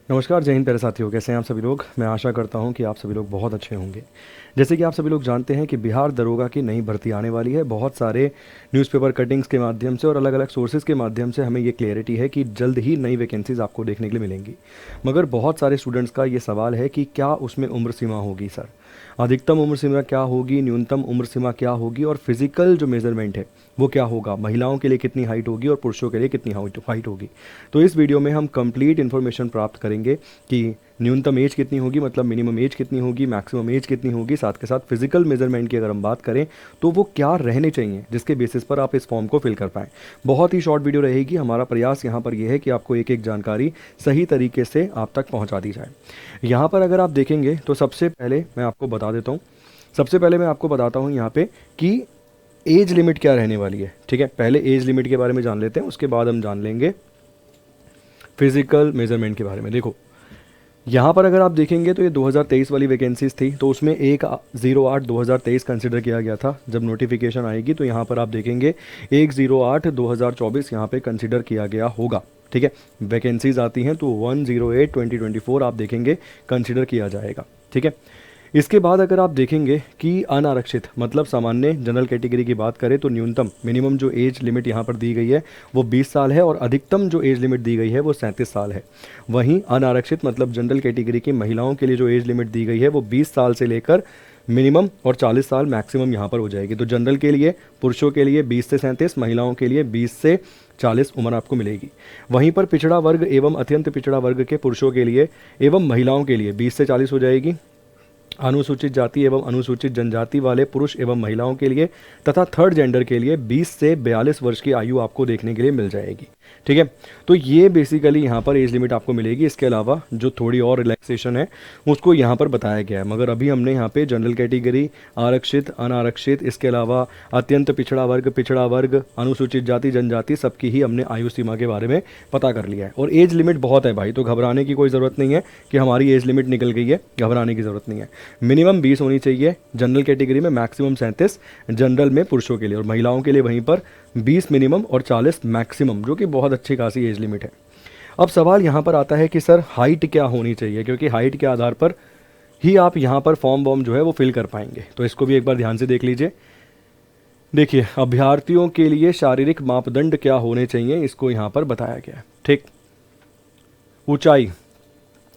नमस्कार, जय हिंद प्यारे साथियों। कैसे हैं आप सभी लोग। मैं आशा करता हूं कि आप सभी लोग बहुत अच्छे होंगे। जैसे कि आप सभी लोग जानते हैं कि बिहार दरोगा की नई भर्ती आने वाली है। बहुत सारे न्यूज़पेपर कटिंग्स के माध्यम से और अलग अलग सोर्सेज के माध्यम से हमें ये क्लियरिटी है कि जल्द ही नई वैकेंसीज आपको देखने के लिए मिलेंगी। मगर बहुत सारे स्टूडेंट्स का ये सवाल है कि क्या उसमें उम्र सीमा होगी सर, अधिकतम उम्र सीमा क्या होगी, न्यूनतम उम्र सीमा क्या होगी, और फिजिकल जो मेजरमेंट है वो क्या होगा, महिलाओं के लिए कितनी हाइट होगी और पुरुषों के लिए कितनी हाइट होगी। तो इस वीडियो में हम कंप्लीट इन्फॉर्मेशन प्राप्त करेंगे कि न्यूनतम एज कितनी होगी, मतलब मिनिमम एज कितनी होगी, मैक्सिमम एज कितनी होगी, साथ के साथ फिजिकल मेजरमेंट की अगर हम बात करें तो वो क्या रहने चाहिए जिसके बेसिस पर आप इस फॉर्म को फिल कर पाएँ। बहुत ही शॉर्ट वीडियो रहेगी। हमारा प्रयास यहाँ पर यह है कि आपको एक एक जानकारी सही तरीके से आप तक पहुँचा दी जाए। यहाँ पर अगर आप देखेंगे तो सबसे पहले मैं आपको बता देता हूँ, सबसे पहले मैं आपको बताता हूँ यहाँ पे कि एज लिमिट क्या रहने वाली है। ठीक है, पहले एज लिमिट के बारे में जान लेते हैं, उसके बाद हम जान लेंगे फिजिकल मेजरमेंट के बारे में। देखो यहाँ पर अगर आप देखेंगे तो ये 2023 वाली वैकेंसीज थी, तो उसमें 1/08/2023 कंसिडर किया गया था। जब नोटिफिकेशन आएगी तो यहाँ पर आप देखेंगे 1/08/2024 यहाँ पे कंसिडर किया गया होगा। ठीक है, वैकेंसीज आती हैं तो 1/08/2024 आप देखेंगे कंसिडर किया जाएगा। ठीक है, इसके बाद अगर आप देखेंगे कि अनारक्षित मतलब सामान्य जनरल कैटेगरी की बात करें तो न्यूनतम मिनिमम जो एज लिमिट यहाँ पर दी गई है वो 20 साल है और अधिकतम जो एज लिमिट दी गई है वो 37 साल है। वहीं अनारक्षित मतलब जनरल कैटेगरी की महिलाओं के लिए जो एज लिमिट दी गई है वो 20 साल से लेकर मिनिमम और 40 साल मैक्सिमम यहाँ पर हो जाएगी। तो जनरल के लिए पुरुषों के लिए 20 से 37, महिलाओं के लिए 20 से 40 उम्र आपको मिलेगी। वहीं पर पिछड़ा वर्ग एवं अत्यंत पिछड़ा वर्ग के पुरुषों के लिए एवं महिलाओं के लिए 20 से 40 हो जाएगी। अनुसूचित जाति एवं अनुसूचित जनजाति वाले पुरुष एवं महिलाओं के लिए तथा थर्ड जेंडर के लिए 20 से 42 वर्ष की आयु आपको देखने के लिए मिल जाएगी। ठीक है, तो ये बेसिकली यहाँ पर एज लिमिट आपको मिलेगी। इसके अलावा जो थोड़ी और रिलैक्सेशन है उसको यहाँ पर बताया गया है, मगर अभी हमने यहाँ पे जनरल कैटेगरी, आरक्षित, अनारक्षित, इसके अलावा अत्यंत पिछड़ा वर्ग, अनुसूचित जाति जनजाति सबकी ही हमने आयु सीमा के बारे में पता कर लिया है। और एज लिमिट बहुत है भाई, तो घबराने की कोई ज़रूरत नहीं है कि हमारी एज लिमिट निकल गई है, घबराने की ज़रूरत नहीं है। मिनिमम 20 होनी चाहिए जनरल कैटेगरी में, मैक्सिमम 37 जनरल में पुरुषों के लिए, और महिलाओं के लिए वहीं पर 20 मिनिमम और 40 मैक्सिमम, जो कि बहुत अच्छी खासी एज लिमिट है। अब सवाल यहाँ पर आता है कि सर हाइट क्या होनी चाहिए, क्योंकि हाइट के आधार पर ही आप यहाँ पर फॉर्म वॉर्म जो है वो फिल कर पाएंगे। तो इसको भी एक बार ध्यान से देख लीजिए। देखिए, अभ्यर्थियों के लिए शारीरिक मापदंड क्या होने चाहिए इसको यहाँ पर बताया गया है। ठीक, ऊंचाई,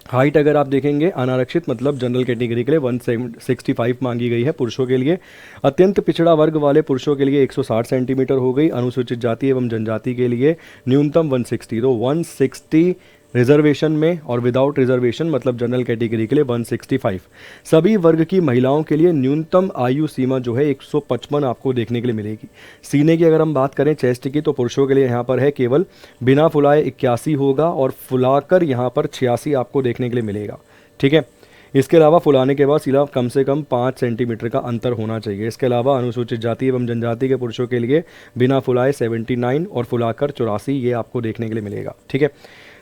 हाइट अगर आप देखेंगे अनारक्षित मतलब जनरल कैटेगरी के लिए 165 मांगी गई है पुरुषों के लिए। अत्यंत पिछड़ा वर्ग वाले पुरुषों के लिए 160 सेंटीमीटर हो गई। अनुसूचित जाति एवं जनजाति के लिए न्यूनतम 160, तो 160 रिजर्वेशन में, और विदाउट रिजर्वेशन मतलब जनरल कैटेगरी के लिए 165। सभी वर्ग की महिलाओं के लिए न्यूनतम आयु सीमा जो है 155 आपको देखने के लिए मिलेगी। सीने की अगर हम बात करें चेस्ट की, तो पुरुषों के लिए यहाँ पर है केवल बिना फुलाए 81 होगा और फुलाकर यहाँ पर 86 आपको देखने के लिए मिलेगा। ठीक है, इसके अलावा फुलाने के बाद सीधा कम से कम 5 सेंटीमीटर का अंतर होना चाहिए। इसके अलावा अनुसूचित जाति एवं जनजाति के पुरुषों के लिए बिना फुलाए 79 और फुलाकर 84 ये आपको देखने के लिए मिलेगा। ठीक है,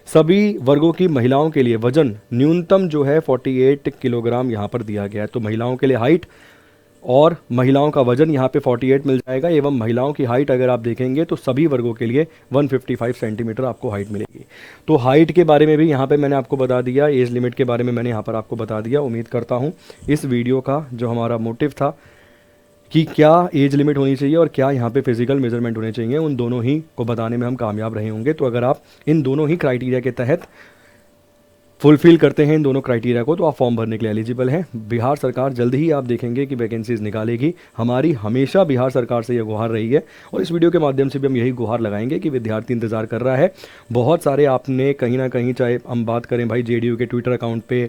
सभी वर्गों की महिलाओं के लिए वजन न्यूनतम जो है 48 किलोग्राम यहाँ पर दिया गया है। तो महिलाओं के लिए हाइट और महिलाओं का वजन यहाँ पे 48 मिल जाएगा, एवं महिलाओं की हाइट अगर आप देखेंगे तो सभी वर्गों के लिए 155 सेंटीमीटर आपको हाइट मिलेगी। तो हाइट के बारे में भी यहाँ पे मैंने आपको बता दिया, एज लिमिट के बारे में मैंने यहाँ पर आपको बता दिया। उम्मीद करता हूँ इस वीडियो का जो हमारा मोटिव था कि क्या एज लिमिट होनी चाहिए और क्या यहाँ पे फिजिकल मेजरमेंट होने चाहिए, उन दोनों ही को बताने में हम कामयाब रहे होंगे। तो अगर आप इन दोनों ही क्राइटेरिया के तहत फुलफिल करते हैं इन दोनों क्राइटेरिया को, तो आप फॉर्म भरने के लिए एलिजिबल हैं। बिहार सरकार जल्द ही आप देखेंगे कि वैकेंसीज निकालेगी। हमारी हमेशा बिहार सरकार से यह गुहार रही है और इस वीडियो के माध्यम से भी हम यही गुहार लगाएंगे कि विद्यार्थी इंतजार कर रहा है। बहुत सारे आपने कहीं ना कहीं, चाहे हम बात करें भाई जेडीयू के ट्विटर अकाउंट पे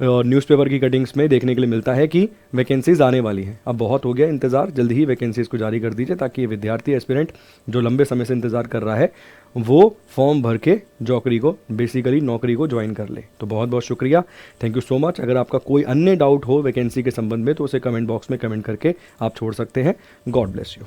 और न्यूज़पेपर की कटिंग्स में देखने के लिए मिलता है कि वैकेंसीज आने वाली हैं। अब बहुत हो गया इंतज़ार, जल्दी ही वैकेंसीज़ को जारी कर दीजिए ताकि ये विद्यार्थी एस्पिरेंट जो लंबे समय से इंतज़ार कर रहा है वो फॉर्म भर के नौकरी को ज्वाइन कर ले। तो बहुत बहुत शुक्रिया, थैंक यू सो मच। अगर आपका कोई अन्य डाउट हो वैकेंसी के संबंध में तो उसे कमेंट बॉक्स में कमेंट करके आप छोड़ सकते हैं। God bless you.